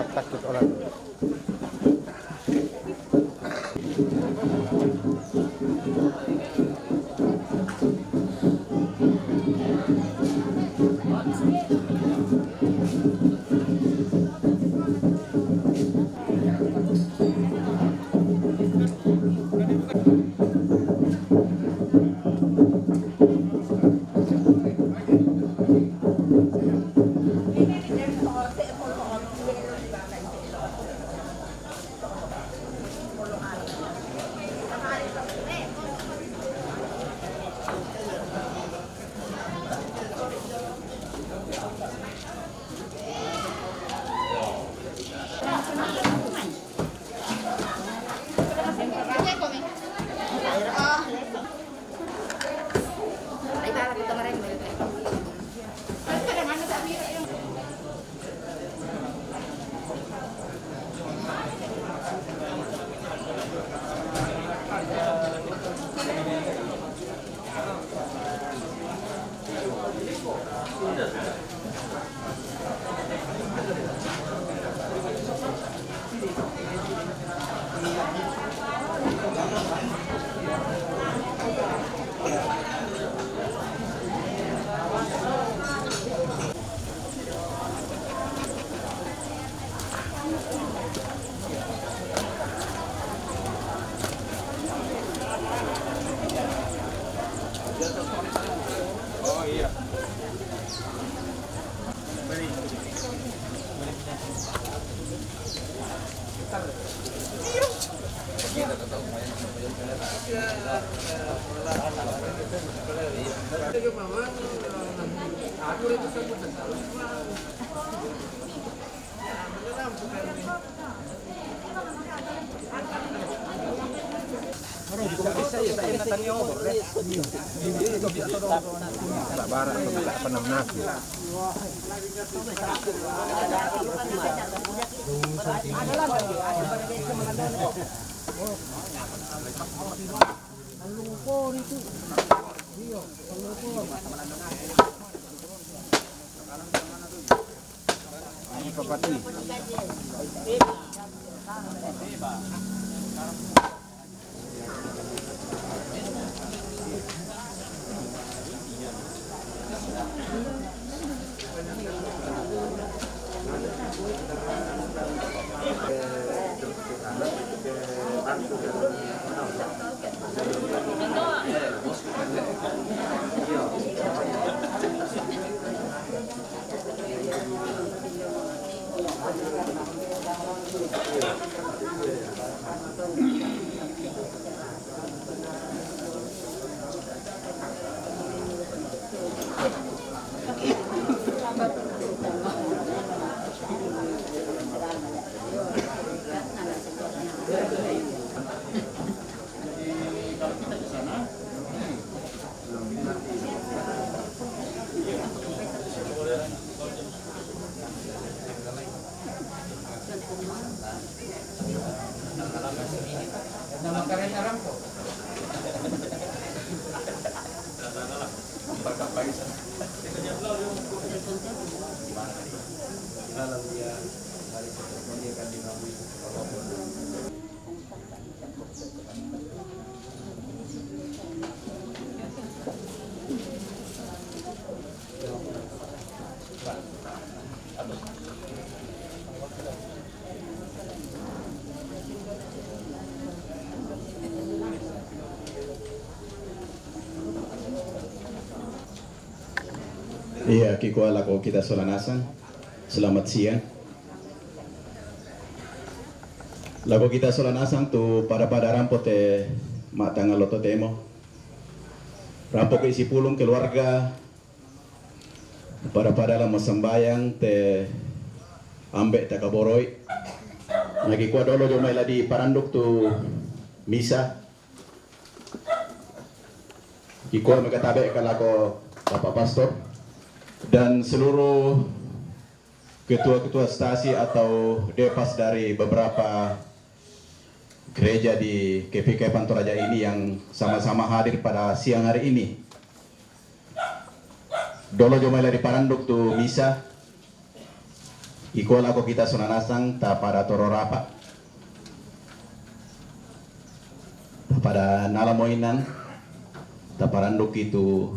sangat takut orang. Iya, kiko lako kita solanasan. Selamat siang. Lago kita solanasan tu pada rampo te matanga loto temo. Rampo ke isi pulung keluarga. Pada lama sembayang te ambek te kaboroi. Nagi kuat dolo jo mai ladi paranduk tu misa. Kiko megatabe kalako Bapak Pastor dan seluruh ketua-ketua stasi atau depas dari beberapa gereja di KPK Pantoraja ini yang sama-sama hadir pada siang hari ini. Dolo jomela di paranduk tu misa Iko lako kita sunanasang ta pada tororapa. Ta pada nalamoinan ta paranduk itu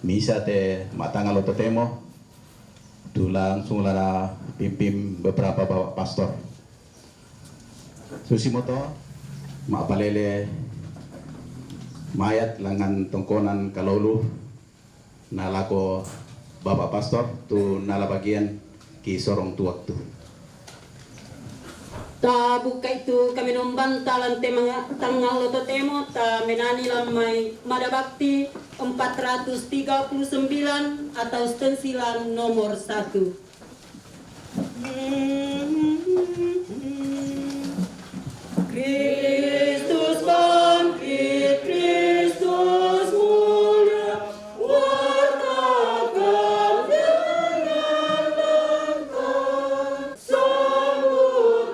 misa te matangalo totemo tu langsung lana pimpin beberapa bapak pastor. Susimoto maapalele mayat langan tongkonan kalolu nalako bapak pastor tu nala bagian ki sorong tu waktu. Ta buka itu kami nombantalan tema tanggal loto temo ta menani lamai madabakti 439 atau stensilan nomor 1. Kristus bangkit, Kristus mulia, wartakan dengan lengkap, sambutlah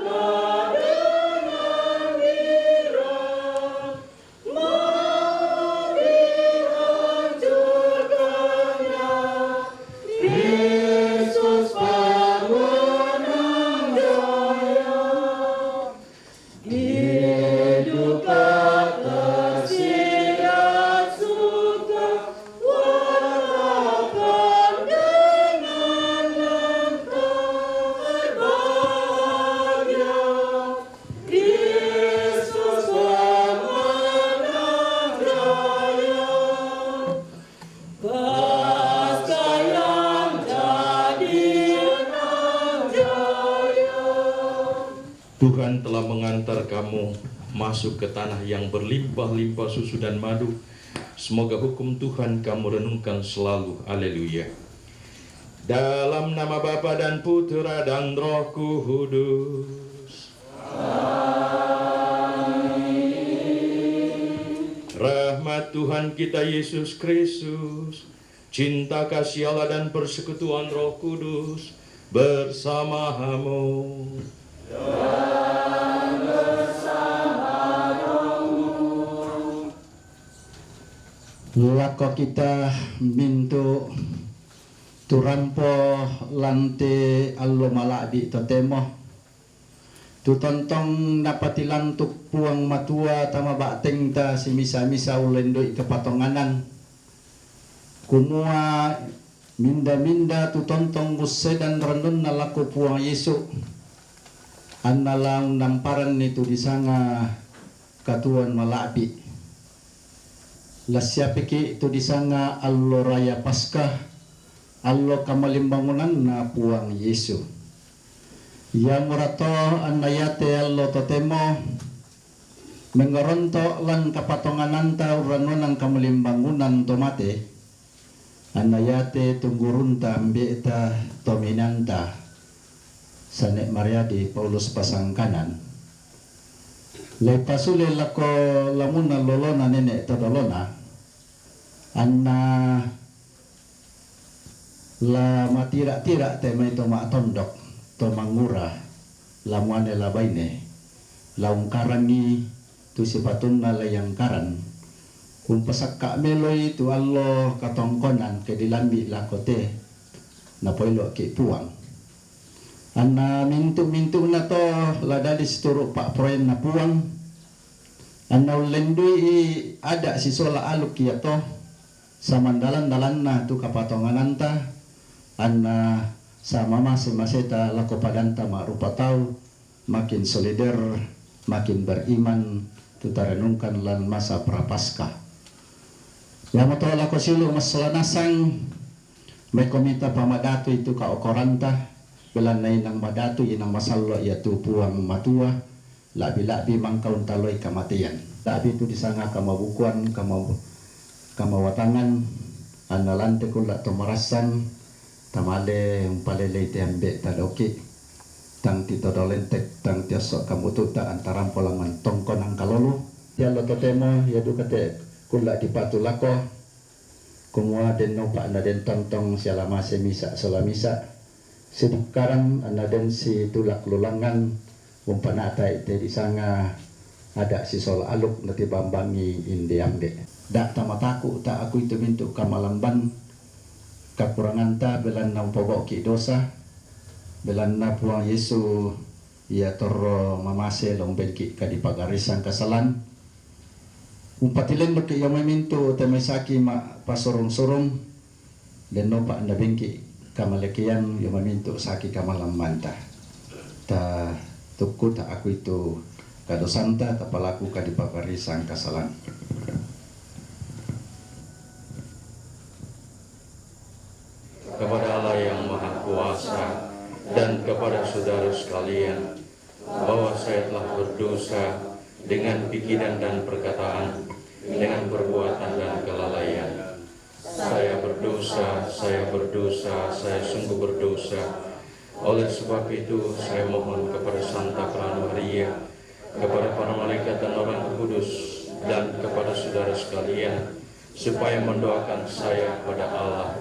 dengan girang, mau dihancurkannya, Kristus pemenang jaya. Hidup tersirat suka, wartakan dengan lengkap, berbahagia, Kristus pemenang jaya. Paskah yang jadi menang jaya. Tuhan telah mengantar kamu masuk ke tanah yang berlimpah-limpah susu dan madu. Semoga hukum Tuhan kamu renungkan selalu. Haleluya. Dalam nama Bapa dan Putra dan Roh Kudus. Rahmat Tuhan kita Yesus Kristus, cinta kasih Allah dan persekutuan Roh Kudus bersamamu. Lako kita mintu turampo lante allo malabi totemo tu tontong napati lantuk puang matua tama bateng ta si misa-misa ulendoi kepatonganan kumua minda-minda tu tontong gusse dan renun nalaku puang Yesu annalang namparan itu disanga katuan malabi lasyapiki itu disanga allo raya Paskah allo kamalimbangunan na puang Yesu ya murato anayate allo totemo mengoronto lan kapatongananta uranon kamalimbangunan tomate anayate tunggurunta ambieta tominanta sanek Mariadi Paulus Pasangkanan lepasule lako lamuna lolona nenek todolona anna la matira-tira tema itu mak tondok to mangura lamuane labaine laung karangi tu sipatunna layang karan kumpasak ka meloi tu Allah katongkonan ke dilambi lakote na poilo ki puang anna mintu-mintu na to ladalis turu pak proyen na puang anna ulendui ada si sola aluk ya to samandalan-dalan na tu kapatongananta anna sama maseta lako padanta marupa tau makin solider makin beriman tu tarenungkan lan masa prapaskah ya moto lako silu masalanasang may komita pamadatu itu ka okoranta belan na inang madatu inang masallo ya tu puang matua labi-labi mangkaun taloy kamatian labi tu disanga kamabukuan kamawatangan analante kula tomarasan tamale umpalele tembe tadoki tang tito dolentek tang tiasok kamututa antaram polangan tongkon ang kalolo ya lo totemo ya dukate kula dipatulako kumua den no pa na den tongtong sialama semisa solamisa sedikaran ana den si tulak lulangan umpanata ite disanga ada si sol aluk nati bambangi indiamde dak tamataku tak aku itu mintu kamalamban kakurangan ta belan nang pogok ki dosa Belanda puang Yesu ia toro mamase long bengki kadi pagarisan kasalan. Umpatilen baki yang memintu temesaki ma pasorong-sorong dan nopa anda bengki kamalekian yang memintu saki kamalam manta. Ta tuku ta aku itu kadosanta ta palaku kadi pagarisan kasalan. Kepada Allah yang Maha Kuasa dan kepada saudara sekalian, bahwa saya telah berdosa dengan pikiran dan perkataan, dengan perbuatan dan kelalaian. Saya berdosa, saya sungguh berdosa. Oleh sebab itu, saya mohon kepada Santa Ranu Maria, kepada para malaikat dan orang kudus, dan kepada saudara sekalian, supaya mendoakan saya kepada Allah.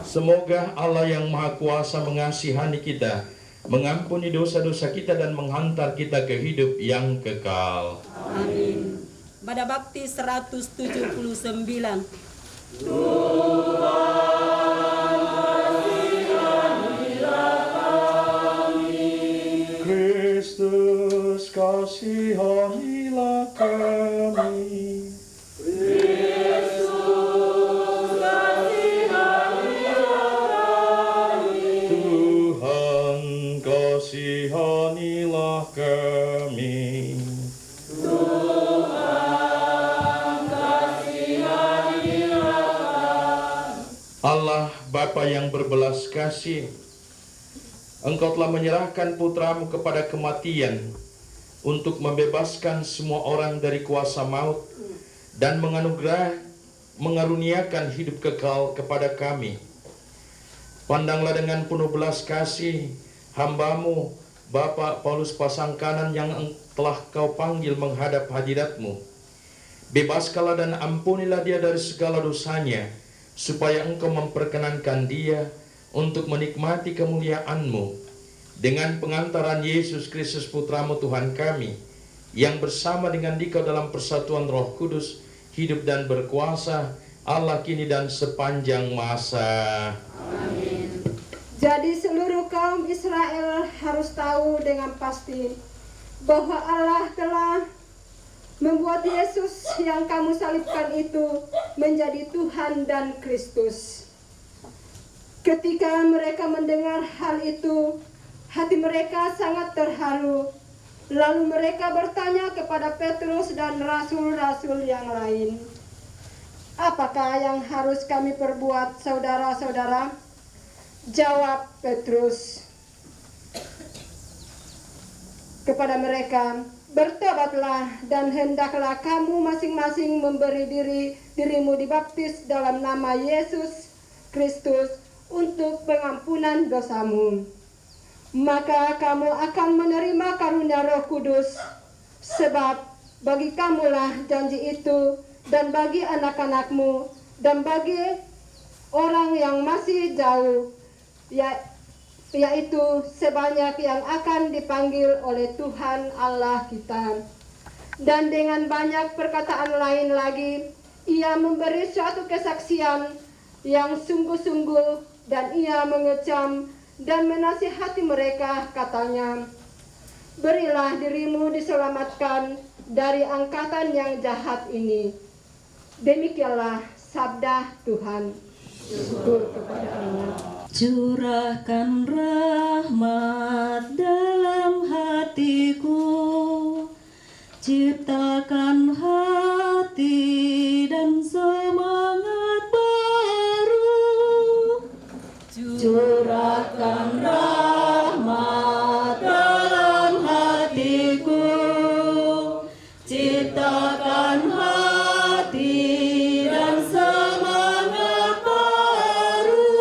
Semoga Allah yang Maha Kuasa mengasihani kita, mengampuni dosa-dosa kita dan menghantar kita ke hidup yang kekal. Amin. Pada Bakti 179. Kristus kasihanilah kami. Tuhan kasihanilah kami. Allah Bapa yang berbelas kasih, Engkau telah menyerahkan putramu kepada kematian untuk membebaskan semua orang dari kuasa maut dan mengaruniakan hidup kekal kepada kami. Pandanglah dengan penuh belas kasih hamba-Mu, Bapak Paulus Pasangkanan yang telah Kau panggil menghadap hadirat-Mu. Bebaskanlah dan ampunilah dia dari segala dosanya, supaya Engkau memperkenankan dia untuk menikmati kemuliaan-Mu dengan pengantaran Yesus Kristus Putra-Mu Tuhan kami, yang bersama dengan Dikau dalam persatuan Roh Kudus, hidup dan berkuasa, Allah kini dan sepanjang masa. Amin. Jadi seluruh kaum Israel harus tahu dengan pasti bahwa Allah telah membuat Yesus yang kamu salibkan itu menjadi Tuhan dan Kristus. Ketika mereka mendengar hal itu, hati mereka sangat terharu. Lalu mereka bertanya kepada Petrus dan rasul-rasul yang lain, "Apakah yang harus kami perbuat, saudara-saudara?" Jawab Petrus kepada mereka, "Bertobatlah dan hendaklah kamu masing-masing memberi dirimu dibaptis dalam nama Yesus Kristus untuk pengampunan dosamu. Maka kamu akan menerima karunia Roh Kudus, sebab bagi kamulah janji itu, dan bagi anak-anakmu, dan bagi orang yang masih jauh, yaitu sebanyak yang akan dipanggil oleh Tuhan Allah kita." Dan dengan banyak perkataan lain lagi, ia memberi suatu kesaksian yang sungguh-sungguh, dan ia mengecam dan menasihati mereka, katanya, "Berilah dirimu diselamatkan dari angkatan yang jahat ini." Demikianlah sabda Tuhan. Syukur kepada Allah. Curahkan rahmat dalam hatiku, ciptakan hati dan semangat baru. Curahkan rahmat dalam hatiku, ciptakan hati dan semangat baru.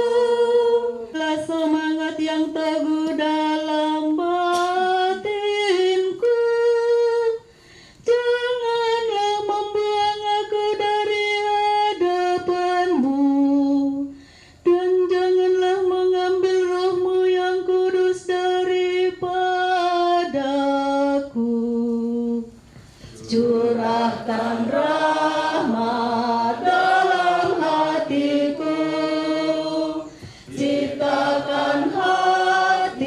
Lah semangat yang teguh dalam batinku, janganlah membuang aku dari hadapanmu, dan janganlah mengambil rohmu yang kudus daripadaku. Curahkan rahmat dalam hatiku, ciptakan hati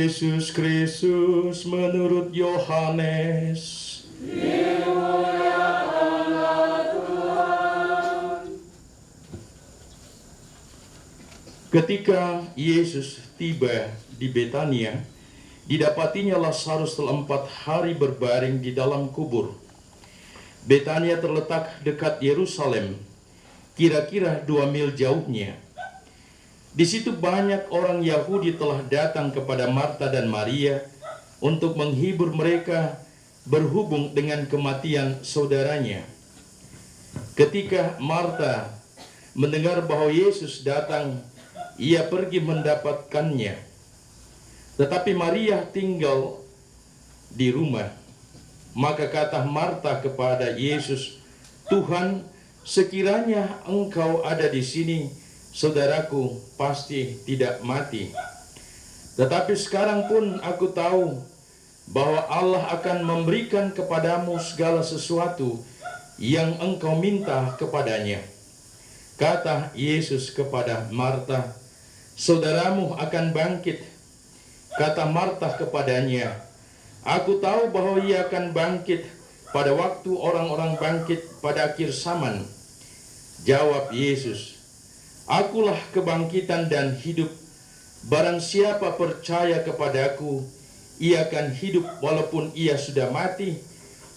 Yesus Kristus menurut Yohanes. Ketika Yesus tiba di Betania, didapatinya Lazarus telah 4 hari berbaring di dalam kubur. Betania terletak dekat Yerusalem, kira-kira 2 mil jauhnya. Di situ banyak orang Yahudi telah datang kepada Marta dan Maria untuk menghibur mereka berhubung dengan kematian saudaranya. Ketika Marta mendengar bahwa Yesus datang, ia pergi mendapatkannya. Tetapi Maria tinggal di rumah. Maka kata Marta kepada Yesus, "Tuhan, sekiranya Engkau ada di sini, saudaraku pasti tidak mati. Tetapi sekarang pun aku tahu bahwa Allah akan memberikan kepadamu segala sesuatu yang engkau minta kepadanya." Kata Yesus kepada Marta, "Saudaramu akan bangkit." Kata Marta kepadanya, "Aku tahu bahwa ia akan bangkit pada waktu orang-orang bangkit pada akhir zaman." Jawab Yesus, "Akulah kebangkitan dan hidup. Barang siapa percaya kepadaku, ia akan hidup walaupun ia sudah mati.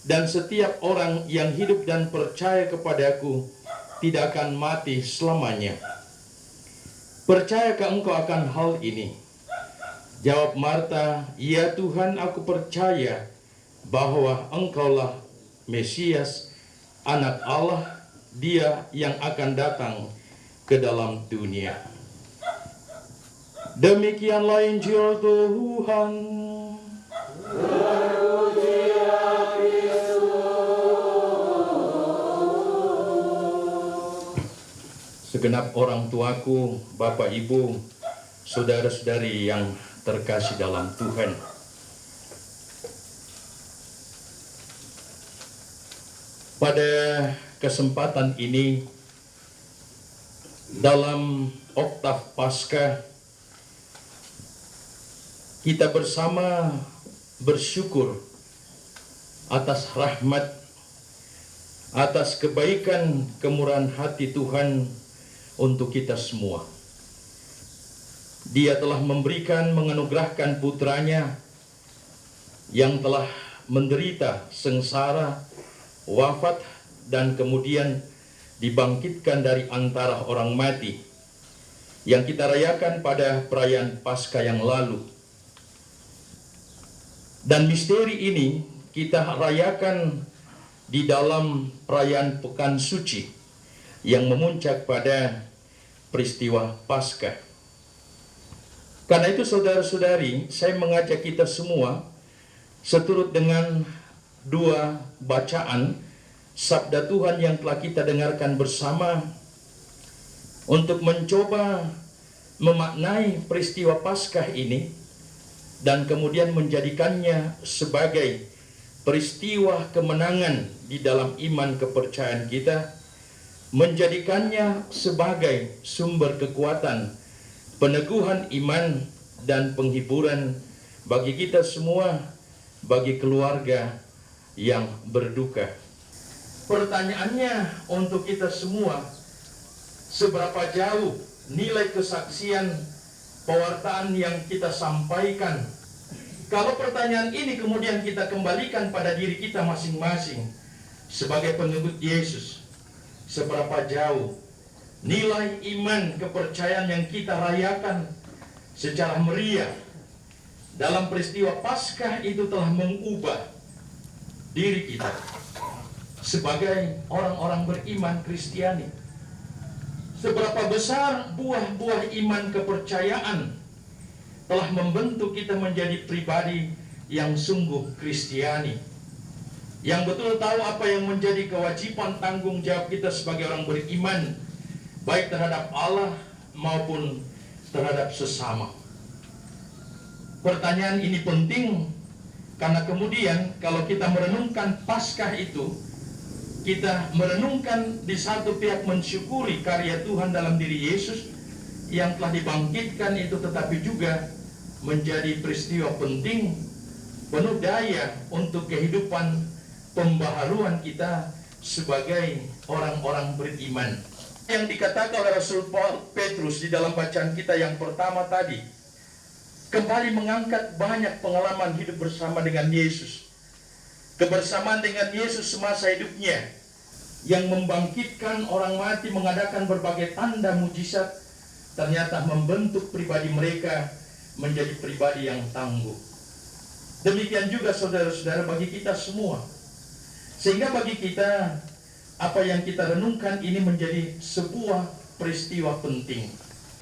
Dan setiap orang yang hidup dan percaya kepadaku tidak akan mati selamanya." "Percayakah engkau akan hal ini?" Jawab Marta, "Ya Tuhan, aku percaya bahwa Engkaulah Mesias, Anak Allah, Dia yang akan datang ke dalam dunia." Demikianlah Injil Tuhan. Segenap orang tuaku, Bapak Ibu, saudara-saudari yang terkasih dalam Tuhan. Pada kesempatan ini, dalam oktav Paskah, kita bersama bersyukur atas rahmat, atas kebaikan kemurahan hati Tuhan untuk kita semua. Dia telah memberikan, menganugerahkan putranya yang telah menderita sengsara, wafat, dan kemudian dibangkitkan dari antara orang mati, yang kita rayakan pada perayaan Paskah yang lalu. Dan misteri ini kita rayakan di dalam perayaan Pekan Suci yang memuncak pada peristiwa Paskah. Karena itu saudara-saudari, saya mengajak kita semua seturut dengan 2 bacaan sabda Tuhan yang telah kita dengarkan bersama untuk mencoba memaknai peristiwa Paskah ini dan kemudian menjadikannya sebagai peristiwa kemenangan di dalam iman kepercayaan kita, menjadikannya sebagai sumber kekuatan, peneguhan iman dan penghiburan bagi kita semua, bagi keluarga yang berduka. Pertanyaannya untuk kita semua, seberapa jauh nilai kesaksian pewartaan yang kita sampaikan? Kalau pertanyaan ini kemudian kita kembalikan pada diri kita masing-masing sebagai pengikut Yesus, seberapa jauh nilai iman kepercayaan yang kita rayakan secara meriah dalam peristiwa Paskah itu telah mengubah diri kita sebagai orang-orang beriman Kristiani. Seberapa besar buah-buah iman kepercayaan telah membentuk kita menjadi pribadi yang sungguh Kristiani, yang betul tahu apa yang menjadi kewajiban tanggung jawab kita sebagai orang beriman, baik terhadap Allah maupun terhadap sesama. Pertanyaan ini penting karena kemudian kalau kita merenungkan Paskah itu, kita merenungkan di satu pihak mensyukuri karya Tuhan dalam diri Yesus yang telah dibangkitkan itu, tetapi juga menjadi peristiwa penting, penuh daya untuk kehidupan pembaharuan kita sebagai orang-orang beriman. Yang dikatakan oleh Rasul Petrus di dalam bacaan kita yang pertama tadi, kembali mengangkat banyak pengalaman hidup bersama dengan Yesus. Kebersamaan dengan Yesus semasa hidupnya, yang membangkitkan orang mati, mengadakan berbagai tanda mujizat, ternyata membentuk pribadi mereka menjadi pribadi yang tangguh. Demikian juga saudara-saudara bagi kita semua. Sehingga bagi kita, apa yang kita renungkan ini menjadi sebuah peristiwa penting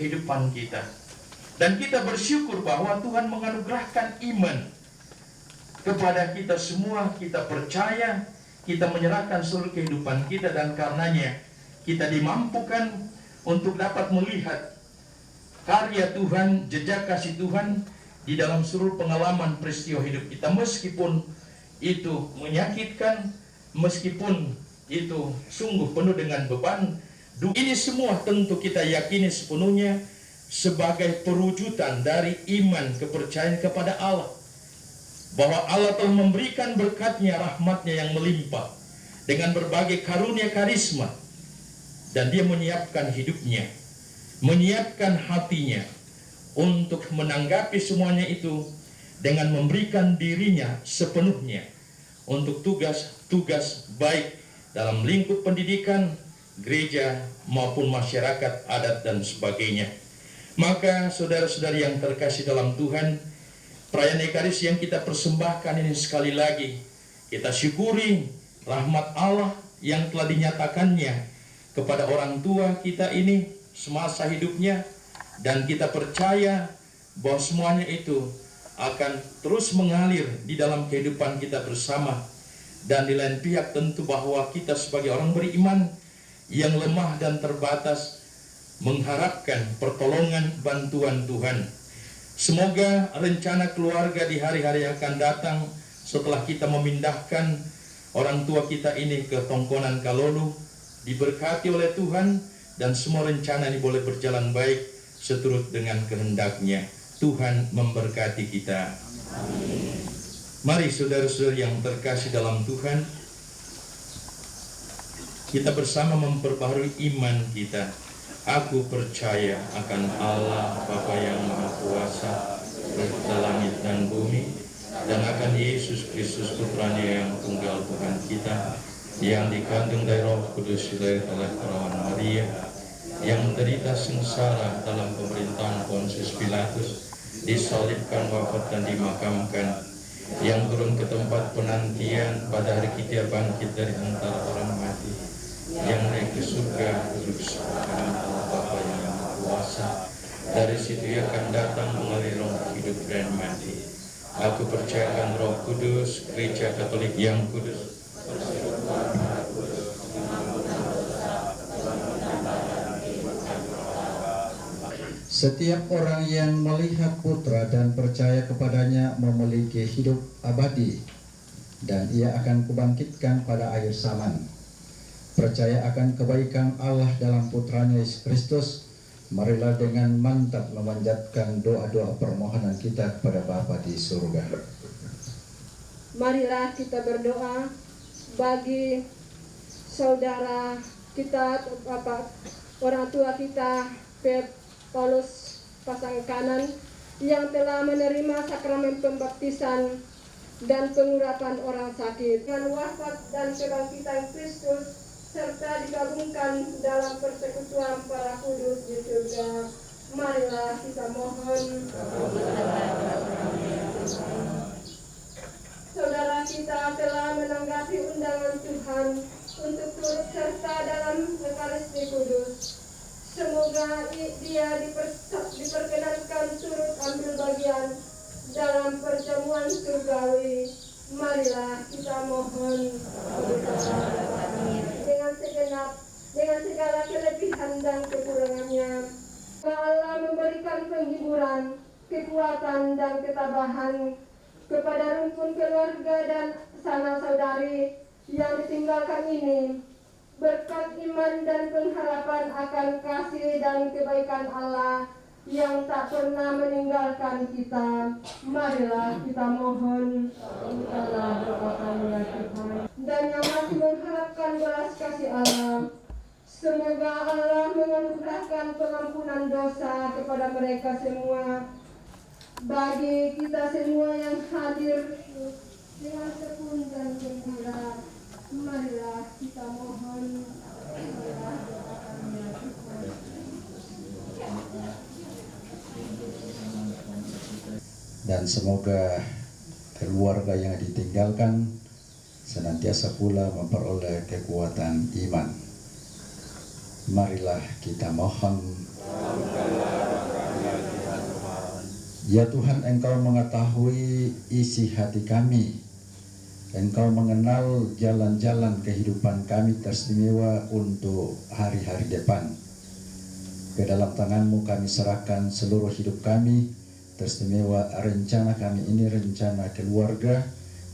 kehidupan kita. Dan kita bersyukur bahwa Tuhan menganugerahkan iman kepada kita semua. Kita percaya, kita menyerahkan seluruh kehidupan kita, dan karenanya kita dimampukan untuk dapat melihat karya Tuhan, jejak kasih Tuhan di dalam seluruh pengalaman peristiwa hidup kita. Meskipun itu menyakitkan, meskipun itu sungguh penuh dengan beban, ini semua tentu kita yakini sepenuhnya sebagai perwujudan dari iman kepercayaan kepada Allah, bahwa Allah telah memberikan berkat-Nya, rahmat-Nya yang melimpah dengan berbagai karunia karisma, dan Dia menyiapkan hidupnya, menyiapkan hatinya untuk menanggapi semuanya itu dengan memberikan dirinya sepenuhnya untuk tugas-tugas baik dalam lingkup pendidikan, gereja, maupun masyarakat adat dan sebagainya. Maka saudara-saudari yang terkasih dalam Tuhan, perayaan Ekaristi yang kita persembahkan ini sekali lagi kita syukuri rahmat Allah yang telah dinyatakannya kepada orang tua kita ini semasa hidupnya, dan kita percaya bahwa semuanya itu akan terus mengalir di dalam kehidupan kita bersama. Dan di lain pihak tentu bahwa kita sebagai orang beriman yang lemah dan terbatas mengharapkan pertolongan bantuan Tuhan. Semoga rencana keluarga di hari-hari yang akan datang setelah kita memindahkan orang tua kita ini ke Tongkonan Kalolu diberkati oleh Tuhan, dan semua rencana ini boleh berjalan baik seturut dengan kehendak-Nya. Tuhan memberkati kita. Amin. Mari saudara-saudara yang terkasih dalam Tuhan, kita bersama memperbaharui iman kita. Aku percaya akan Allah Bapa yang Maha Kuasa, Pencipta langit dan bumi, dan akan Yesus Kristus Putra-Nya yang tunggal Tuhan kita, yang dikandung dari Roh Kudus oleh perawan Maria, yang menderita sengsara dalam pemerintahan Pontius Pilatus, disalibkan, wafat dan dimakamkan, yang turun ke tempat penantian, pada hari ketiga bangkit dari antara orang mati, yang naik ke surga, duduk sebelah kanan Allah Bapa yang Maha Kuasa. Dari situ Ia akan datang mengalir roh hidup dan mati. Aku percayakan Roh Kudus, Gereja Katolik yang kudus, Setiap orang yang melihat Putra dan percaya kepadanya memiliki hidup abadi, dan Ia akan kubangkitkan pada akhir zaman. Percaya akan kebaikan Allah dalam Putranya Yesus Kristus, marilah dengan mantap memanjatkan doa-doa permohonan kita kepada Bapa di surga. Marilah kita berdoa bagi saudara kita, orang tua kita, Paulus pasang kanan, yang telah menerima sakramen pembaptisan dan pengurapan orang sakit, dengan wafat dan kebangkitan Kristus, serta digabungkan dalam persekutuan para kudus di surga. Marilah kita mohon. Saudara kita telah menanggapi undangan Tuhan untuk turut serta dalam Ekaristi Kudus. Semoga dia diperkenankan turut ambil bagian dalam perjamuan surgawi. Marilah kita mohon. Dengan segala kelebihan dan kekurangannya, Allah memberikan penghiburan, kekuatan dan ketabahan kepada rumpun keluarga dan sanak saudari yang ditinggalkan ini. Berkat iman dan pengharapan akan kasih dan kebaikan Allah, yang tak pernah meninggalkan kita. Marilah kita mohon, mintalah doakannya Tuhan. Dan yang masih mengharapkan belas kasih Allah, semoga Allah menganugerahkan pengampunan dosa kepada mereka semua. Bagi kita semua yang hadir dengan tekun dan gembira, marilah kita mohon, marilah doakannya Tuhan. Dan semoga keluarga yang ditinggalkan senantiasa pula memperoleh kekuatan iman. Marilah kita mohon. Ya Tuhan, Engkau mengetahui isi hati kami. Engkau mengenal jalan-jalan kehidupan kami teristimewa untuk hari-hari depan. Ke dalam tangan-Mu kami serahkan seluruh hidup kami, teristimewa rencana kami ini, rencana keluarga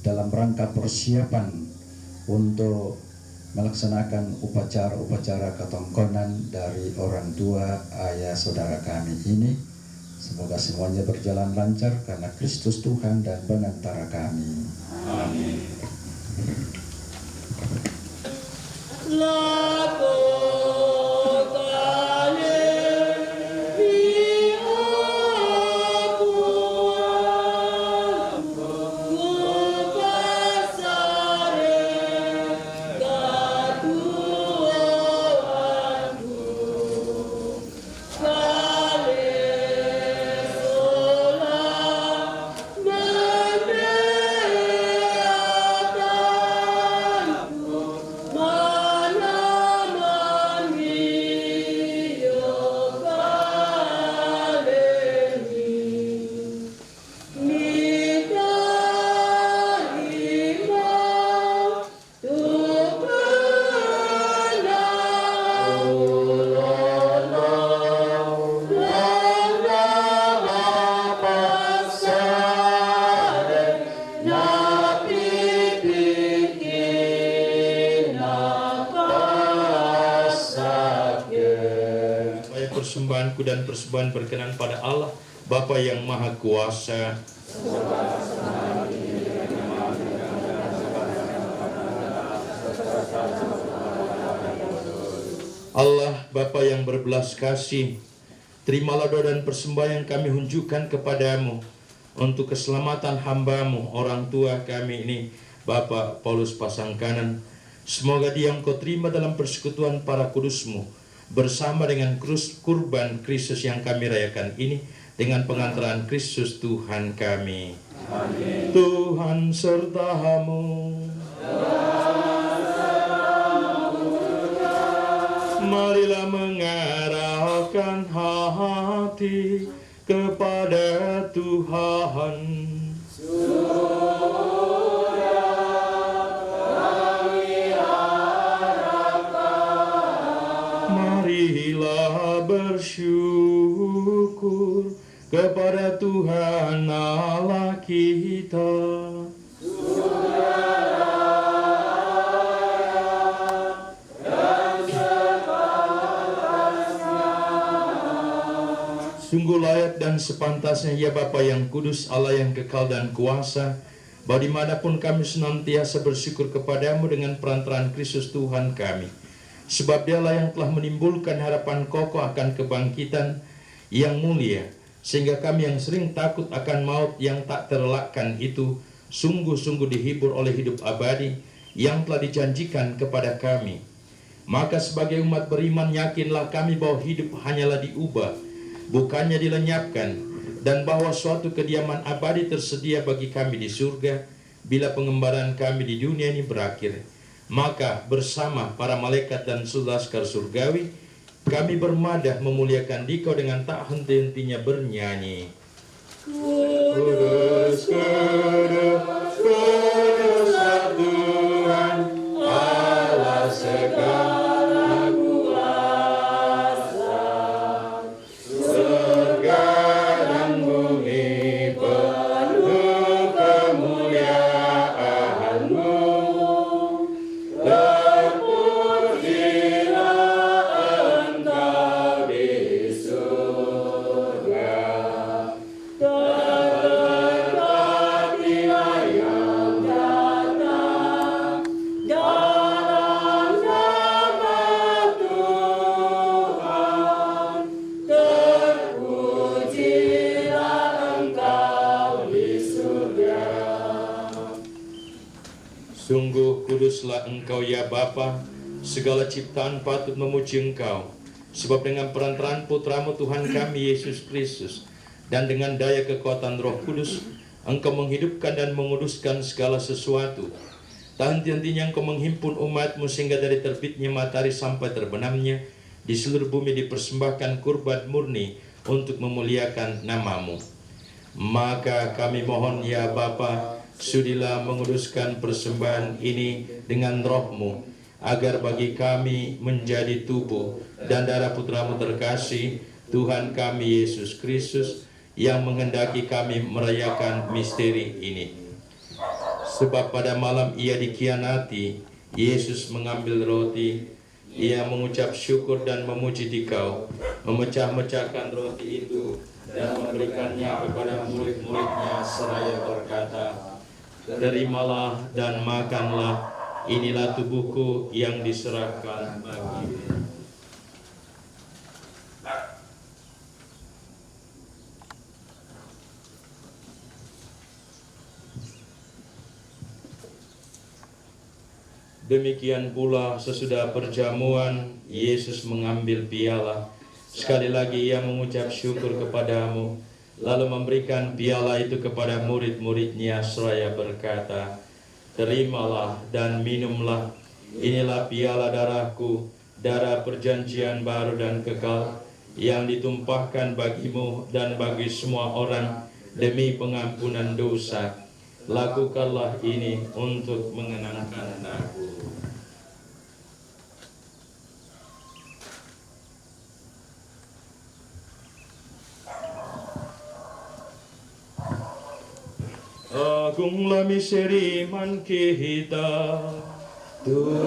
dalam rangka persiapan untuk melaksanakan upacara-upacara ketongkonan dari orang tua ayah saudara kami ini. Semoga semuanya berjalan lancar karena Kristus Tuhan dan pengantara kami. Amin. Persembahanku dan persembahan berkenan pada Allah Bapa yang Maha Kuasa. Allah Bapa yang berbelas kasih, terimalah doa dan persembahan yang kami unjukkan kepadamu untuk keselamatan hamba-Mu, orang tua kami ini, Bapak Paulus Pasangkanan. Semoga dia Engkau terima dalam persekutuan para kudus-Mu, bersama dengan kurban Kristus yang kami rayakan ini, dengan pengantaran Kristus Tuhan kami. Amin. Tuhan sertamu. Marilah mengarahkan hati kepada Tuhan. Marilah bersyukur kepada Tuhan Allah kita. Sungguh layak dan sepantasnya ya Bapa yang kudus, Allah yang kekal dan kuasa, bahwa dimanapun kami senantiasa bersyukur kepadamu dengan perantaraan Kristus Tuhan kami. Sebab dialah yang telah menimbulkan harapan kokoh akan kebangkitan yang mulia, sehingga kami yang sering takut akan maut yang tak terelakkan itu, sungguh-sungguh dihibur oleh hidup abadi yang telah dijanjikan kepada kami. Maka sebagai umat beriman, yakinlah kami bahwa hidup hanyalah diubah, bukannya dilenyapkan, dan bahwa suatu kediaman abadi tersedia bagi kami di surga bila pengembaraan kami di dunia ini berakhir. Maka bersama para malaikat dan laskar surgawi, kami bermadah memuliakan Dikau dengan tak henti-hentinya bernyanyi. Kudus, kudus, kudus Tuhan Allah segala kuasa, surga dan bumi penuh kemuliaan-Mu. Terpujilah Engkau di surga. Sungguh kuduslah Engkau ya Bapa, segala ciptaan patut memuji Engkau. Sebab dengan perantaraan Putramu Tuhan kami Yesus Kristus, dan dengan daya kekuatan Roh Kudus, Engkau menghidupkan dan menguduskan segala sesuatu. Tak henti-hentinya Engkau menghimpun umat-Mu sehingga dari terbitnya matahari sampai terbenamnya di seluruh bumi dipersembahkan kurban murni untuk memuliakan nama-Mu. Maka kami mohon ya Bapa, sudilah menguduskan persembahan ini dengan Roh-Mu, agar bagi kami menjadi tubuh dan darah Putra-Mu terkasih, Tuhan kami Yesus Kristus, yang menghendaki kami merayakan misteri ini. Sebab pada malam Ia dikhianati, Yesus mengambil roti, Ia mengucap syukur dan memuji Dikau, memecah-mecahkan roti itu dan memberikannya kepada murid-muridnya seraya berkata, "Terimalah dan makanlah, inilah tubuhku yang diserahkan bagimu." Demikian pula sesudah perjamuan, Yesus mengambil piala. Sekali lagi Ia mengucap syukur kepadamu, lalu memberikan piala itu kepada murid-muridnya seraya berkata, "Terimalah dan minumlah, inilah piala darahku, darah perjanjian baru dan kekal, yang ditumpahkan bagimu dan bagi semua orang demi pengampunan dosa. Lakukanlah ini untuk mengenangkan aku." Agunglah misteri iman kita. Tuhan,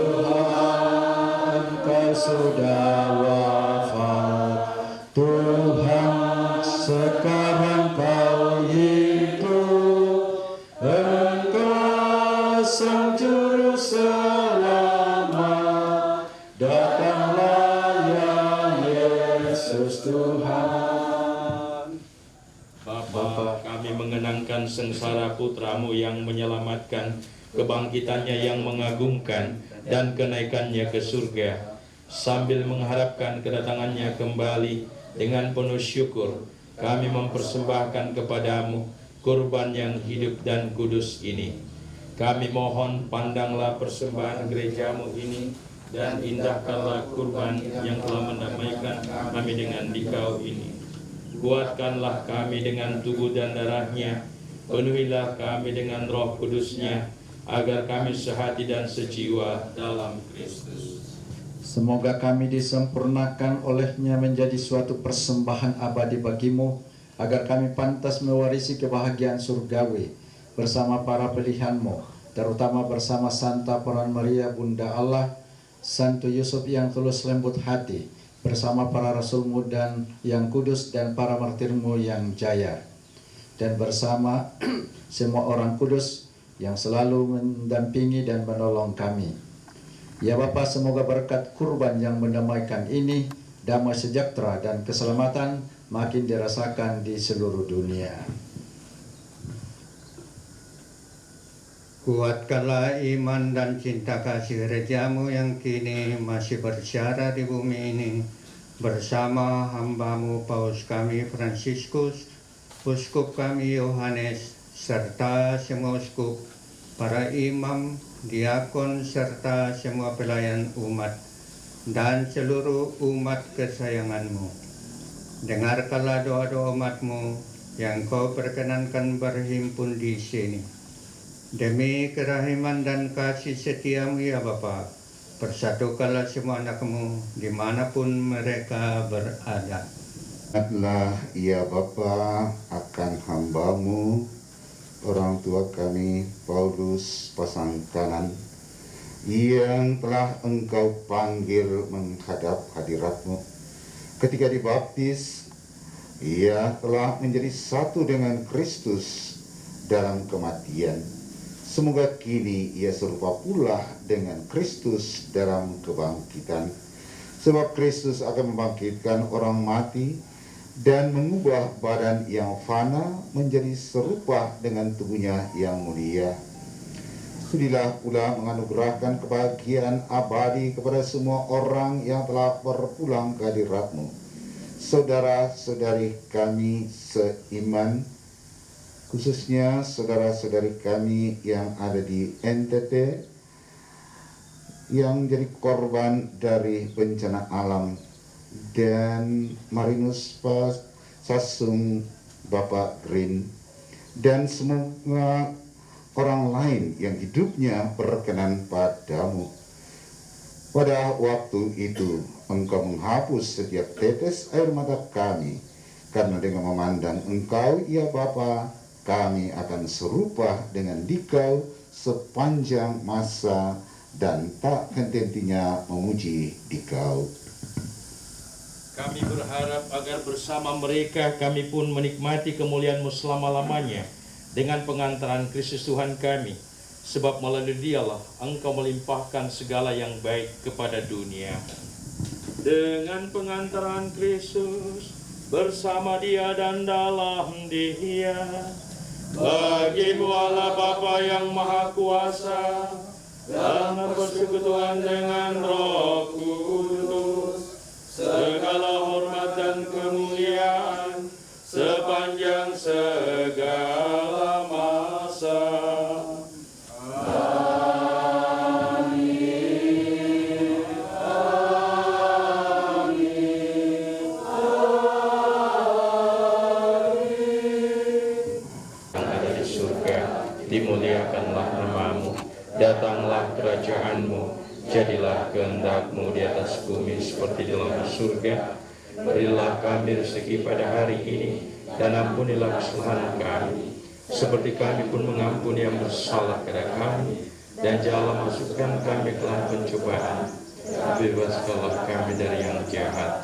Kau sudah wafat. Tuhan, sekarang Kau hidup. Engkau Sang Juru Selamat. Datanglah ya Yesus Tuhan. Bapa, kami mengenangkan sengsara Putra-Mu yang menyelamatkan, kebangkitannya yang mengagumkan, dan kenaikannya ke surga. Sambil mengharapkan kedatangannya kembali dengan penuh syukur, kami mempersembahkan kepadamu kurban yang hidup dan kudus ini. Kami mohon pandanglah persembahan gerejamu ini, dan indahkanlah kurban yang telah mendamaikan kami dengan Dikau ini. Kuatkanlah kami dengan tubuh dan darahnya, penuhilah kami dengan Roh Kudusnya, agar kami sehati dan sejiwa dalam Kristus. Semoga kami disempurnakan olehnya menjadi suatu persembahan abadi bagimu, agar kami pantas mewarisi kebahagiaan surgawi bersama para pilihanmu, terutama bersama Santa Peran Maria Bunda Allah, Santo Yusuf yang tulus lembut hati, bersama para rasulmu dan yang kudus dan para martirmu yang jaya, dan bersama semua orang kudus yang selalu mendampingi dan menolong kami. Ya Bapa, semoga berkat kurban yang mendamaikan ini, damai sejahtera dan keselamatan makin dirasakan di seluruh dunia. Kuatkanlah iman dan cinta kasih gerejamu yang kini masih bersiara di bumi ini, bersama hamba-Mu Paus kami Fransiskus, Uskup kami Yohanes, serta semua uskup, para imam, diakon, serta semua pelayan umat, dan seluruh umat kesayangan-Mu. Dengarkanlah doa-doa umat-Mu yang Kau perkenankan berhimpun di sini. Demi kerahiman dan kasih setia-Mu ya Bapa, persatukanlah semua anak-Mu dimanapun mereka berada. Ingatlah ya Bapa akan hamba-Mu, orang tua kami Paulus pasang kanan, yang telah Engkau panggil menghadap hadirat-Mu. Ketika dibaptis, ia telah menjadi satu dengan Kristus dalam kematian. Semoga kini ia serupa pula dengan Kristus dalam kebangkitan. Sebab Kristus akan membangkitkan orang mati dan mengubah badan yang fana menjadi serupa dengan tubuhnya yang mulia. Sudilah pula menganugerahkan kebahagiaan abadi kepada semua orang yang telah berpulang ke hadirat-Mu. Saudara-saudari kami seiman, khususnya saudara-saudari kami yang ada di NTT, yang jadi korban dari bencana alam, dan Marinus Pas Sasung Bapak Green, dan semua orang lain yang hidupnya berkenan padamu. Pada waktu itu Engkau menghapus setiap tetes air mata kami, karena dengan memandang Engkau, ya Bapa, kami akan serupa dengan Dikau sepanjang masa dan tak henti-hentinya memuji Dikau. Kami berharap agar bersama mereka kami pun menikmati kemuliaan-Mu selama-lamanya dengan pengantaran Kristus Tuhan kami, sebab melalui Dialah Engkau melimpahkan segala yang baik kepada dunia. Dengan pengantaran Kristus, bersama Dia dan dalam Dia, bagi-Mu Allah Bapa yang Maha Kuasa, dalam persekutuan dengan Roh Kudus, segala hormat dan kemuliaan sepanjang segala masa. Amin. Amin. Amin. Yang ada di surga, dimuliakanlah nama-Mu, datanglah kerajaan-Mu, jadilah kehendak-Mu di atas bumi seperti di dalam surga. Berilah kami rezeki pada hari ini, dan ampunilah kesalahan kami, seperti kami pun mengampuni yang bersalah kepada kami. Dan janganlah masukkan kami ke dalam pencobaan, tapi bebaskanlah kami dari yang jahat.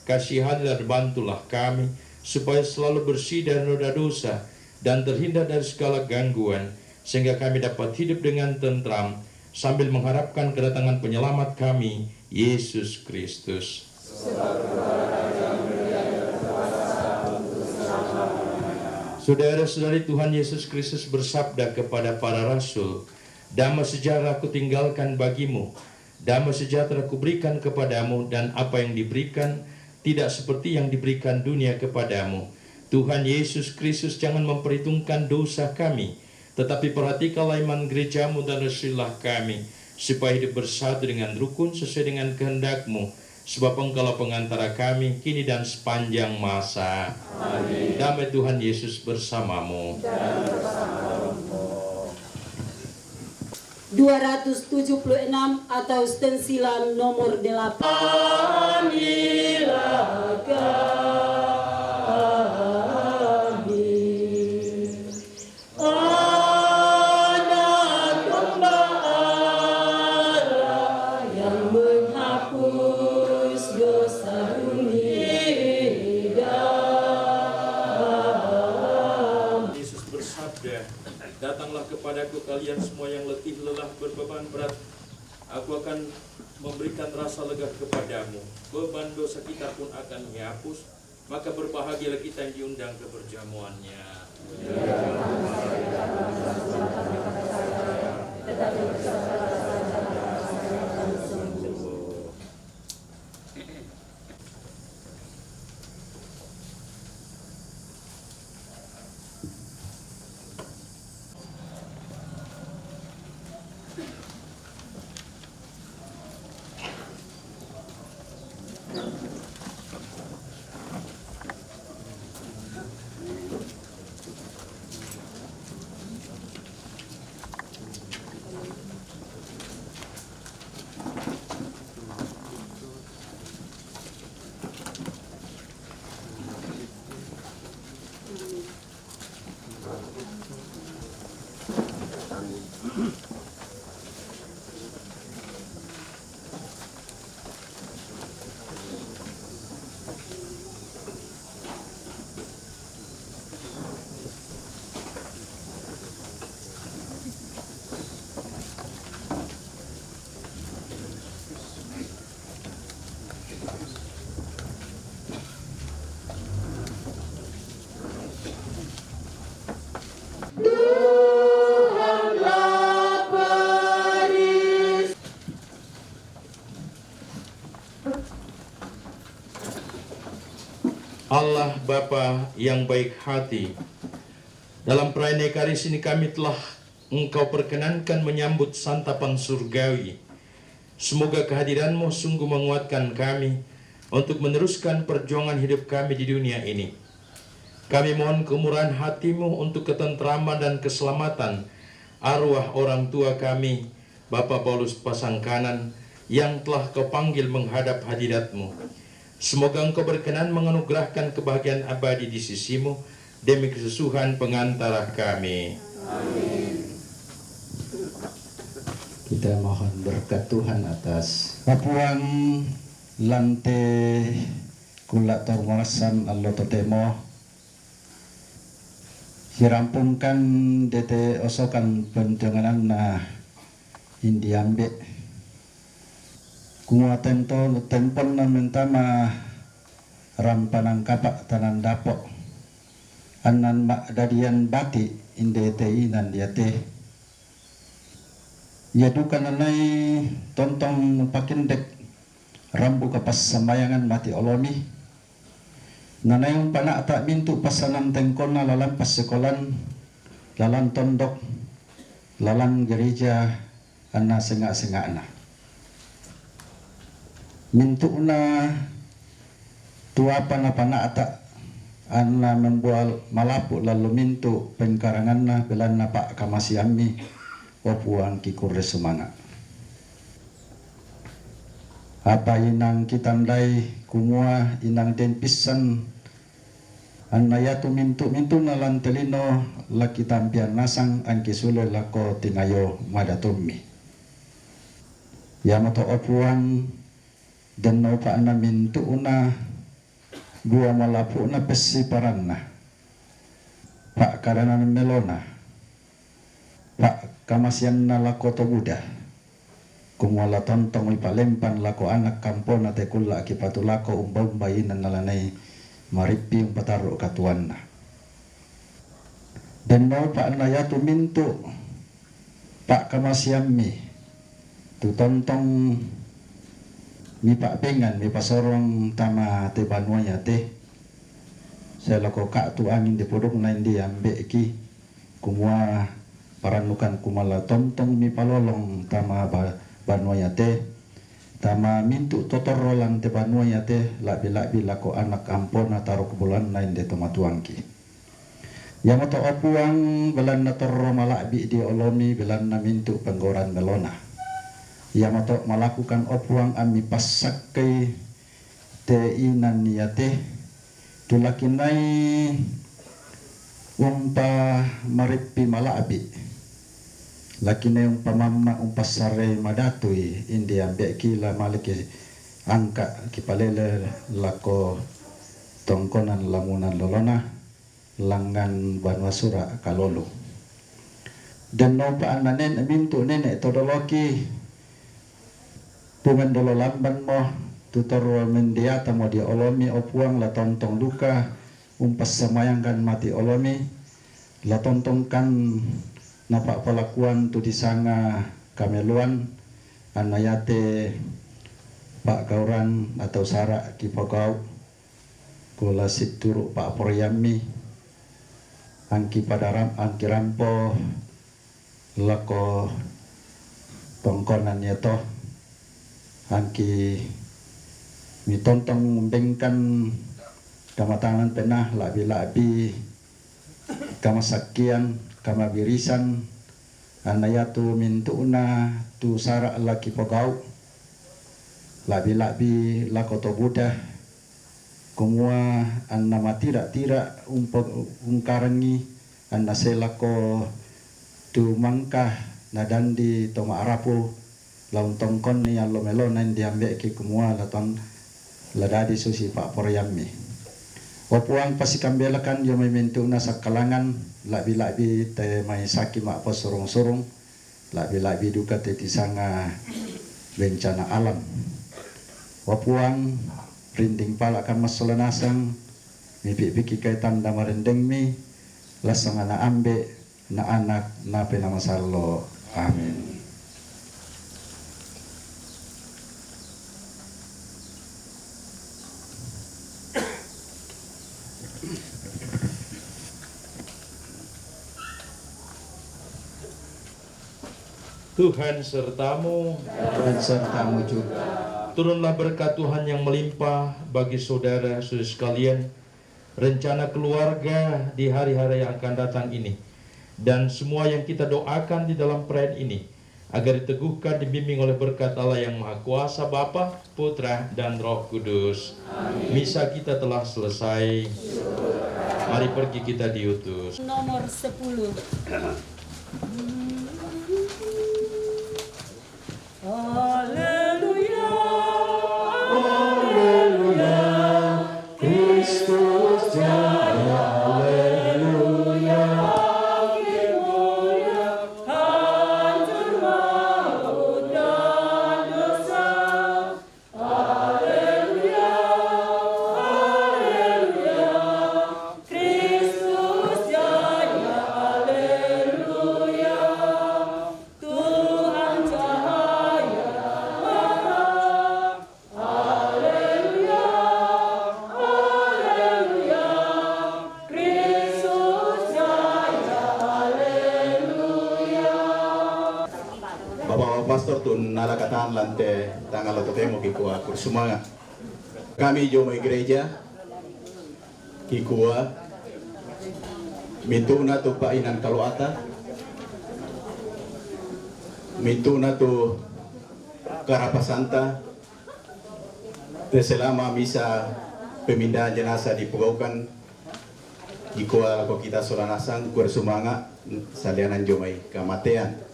Kasihanilah dan bantulah kami, supaya selalu bersih dari noda dosa, dan terhindar dari segala gangguan, sehingga kami dapat hidup dengan tentram, sambil mengharapkan kedatangan penyelamat kami, Yesus Kristus. Saudara-saudari, Tuhan Yesus Kristus bersabda kepada para rasul, "Damai sejahtera aku tinggalkan bagimu, damai sejahtera aku berikan kepadamu, dan apa yang diberikan tidak seperti yang diberikan dunia kepadamu." Tuhan Yesus Kristus jangan memperhitungkan dosa kami, tetapi perhatikanlah iman gerejamu dan rasulilah kami, supaya hidup bersatu dengan rukun sesuai dengan kehendak-Mu. Sebab Engkaulah pengantara kami kini dan sepanjang masa. Amin. Damai Tuhan Yesus bersamamu. 276 atau stensilan nomor 8. Anilah kami, anak domba Allah yang menghapus dosa dunia. Yesus bersabda, "Datanglah kepadaku kalian semua yang letih lelah berbeban berat, aku akan memberikan rasa lega kepadamu. Beban dosa kita pun akan dihapus, maka berbahagialah kita yang diundang ke perjamuannya." Tuhanlah Allah Bapa yang baik hati, dalam perayaan Ekaristi ini kami telah Engkau perkenankan menyambut santapan surgawi. Semoga kehadiran-Mu sungguh menguatkan kami untuk meneruskan perjuangan hidup kami di dunia ini. Kami mohon kemurahan hati-Mu untuk ketentraman dan keselamatan arwah orang tua kami, Bapak Paulus Pasangkanan, yang telah Kau panggil menghadap hadirat-Mu. Semoga Engkau berkenan menganugerahkan kebahagiaan abadi di sisi-Mu demi kesesuhan pengantara kami. Amin. Kita mohon berkat Tuhan atas Papuang lante kula tormorasan allo totemo hirampungkan dete osokan pendengaran na hindi ambe kumua tento tempon na mentama rampanang kapak tanan dapo anan dadian bati inde teinan diate ya duka nanay tontong pakindek rambu kapas samayangan mati olomi nanay yung panata mintu pasanang tengkon na lalang pasikolan lalang tondok lalang gereja ana senga-senga na mintu na tua panata ana membual malapu lalu mintu pengkarangan na belan na pak kamasiami wapuang kikure sumanga apa inang kitandai kumua inang den pisan anayatu mintu na lantelino laki tampian nasang ang kisule lako tingayo madatumi yamato opuang denno pa na mintu una gua malapu na pesi paranna pak karanan melona pak kamasian na lako to Buddha kumwala tontong ipalempan lako anak kampon na tekula kipatulako umbayin na nalanay maripi yung pataro katuan na dan no pa anayatu mintu pak kamasian mi tu tontong mi pak pengan mi pasorong tama te banuanya te saya lako kak tu angin di podok na hindi ambe ki kumwa paranukan kumala tontong mi palolong tama banuanya te tama mintu totoro lang te banuanya te labi lako anak ampon na taro kebulan na hindi tomatuangki yamato opuang belan na toro malabi di olomi belan na mintu penggoran melona yamato melakukan opuang ami pasakai te inan niyate tulakinay umpa maripi malabi laki na yung pamama umpasare madatui indi ambe kila maliki angka kipalele lako tongkonan lamunan lolona langan banwasura kalolo dan no pa ananen mintu nenek todoloki pumen dolo lamban mo tutoro mendiata mo di olomi opuang la tontong duka umpas samayangkan mati olomi la tontongkan napak pelakuan tu disanga kameluan anayate pak kauran atau sarak kipagau kula situru pak poryami angki padaram angki rampo lako tongkonan yeto angki mitontong bengkan kamatangan penah labi kamasakian kama birisan anayatu mintuna tu sarak laki pagau labi lakoto Buddha kumua anna tira ungkarangi anna selako tu mangkah nadandi toma arapu laun tongkon ni allo melonan diambe ki kumua laton ladadi susi pak poryami opuang pasikambelakan yo may mintu na sa kalangan labi te may saki mak pasurong-surong labi duka te tisanga bencana alam opuang rinding pala kan masolanasang mipipiki kay tanda marendeng mi lasang na ambe na anak na penamasalo amin. Tuhan sertamu. dan sertamu juga. Turunlah berkat Tuhan yang melimpah bagi saudara-saudara sekalian, rencana keluarga di hari-hari yang akan datang ini, dan semua yang kita doakan di dalam perayaan ini, agar diteguhkan, dibimbing oleh berkat Allah yang Maha Kuasa, Bapa, Putra, dan Roh Kudus. Amin. Misa kita telah selesai. Mari pergi kita diutus. Nomor 10. Haleluya. Haleluya, Kristus jaya, haleluya. Bapak Pastor tun nalakataan lante tanggal temo kikua kursumanga. Kami Joma Gereja kikua mituna tu painan kaluata, mituna tu karapasanta, selama misa pemindahan jenazah dipugaukan kikua lako kita solanasang kursumanga salianan Jomai kamatean.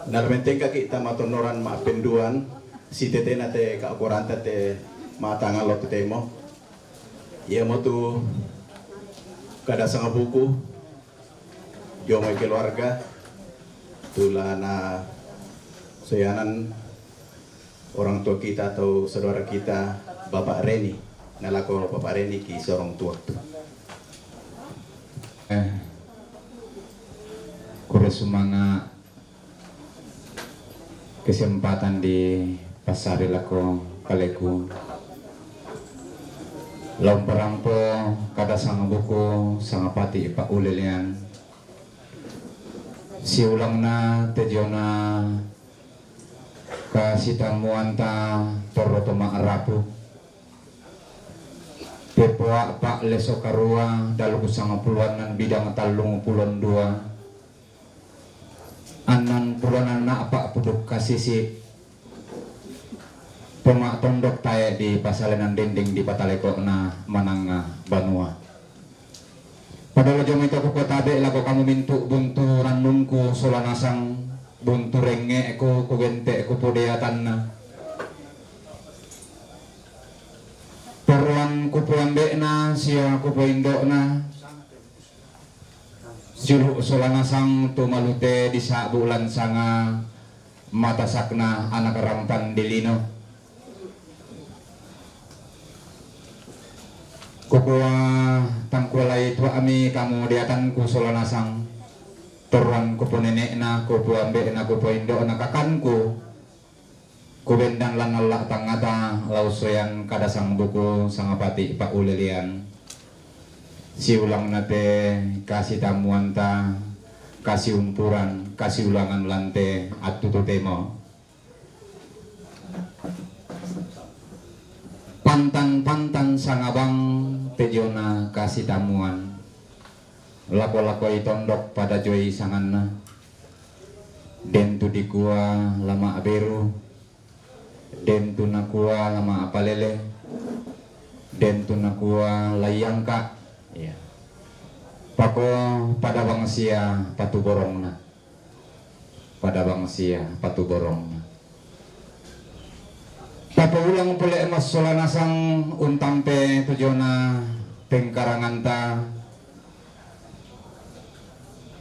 Nalmentengka kita matonoran ma penduan si tete nate ka koranta te matangal lo temo ia motu kada sanga buku yo mai keluarga tulana soyanan orang tua kita atau saudara kita Bapak Reni nalako Bapak Reni ki seorang tua Kuresumanga kesempatan di pasari lako kaleku lomperampo kada sanga buku sanga pati pak ulilian si ulangna tejona kasitamuanta torotoma arapu pepoa pak lesokarua dalu sanga puluanan bidang talung puluan dua anan puluhan anak apa puduk kasisi pemak tondok tae di pasalenan dinding di pataleko na mananga banua padahal jom itu aku kotabe lago kamu mintu buntu ranunku solanasang buntu renge aku kugente aku podeatan na peruan kupuambe na siya kupuindo na Juru solanasang tumalute di sa bulan sanga matasakna anak rampan dilino kukuha tangkulay tua ami kamu diatan ku solanasang turuan kupu nenek na kupu ambe na kupu indo na kakanku kubendang langalak tangata lausoyan kadasang buku sangapati pak ulilian si ulang nate kasih tamuanta kasih umpuran kasih ulangan lante atutu temo pantan sangabang tejona kasih tamuan lako-lako itondok pada joy sanganna dentu dikua lama aberu dentu nakua lama apalele dentu nakua layangka ya. Pako pada bangsia patu borongna pada bangsia patu borongna Papa ulang pule emas solanasang untampe tujona pengkaranganta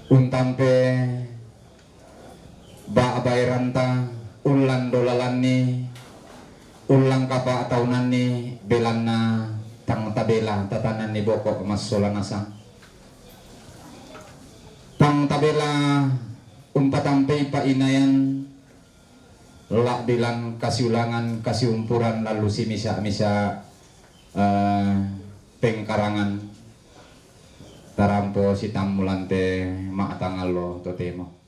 untampe ba abairanta ulan dolalani ulang kapa taunani belanna tang tabela tatanan ni bokok mas solanasang tang tabela umpatampe painayan lak bilang kasih ulangan kasih umpuran lalu si misa pengkarangan tarampo si tamulante mak tangalo totemo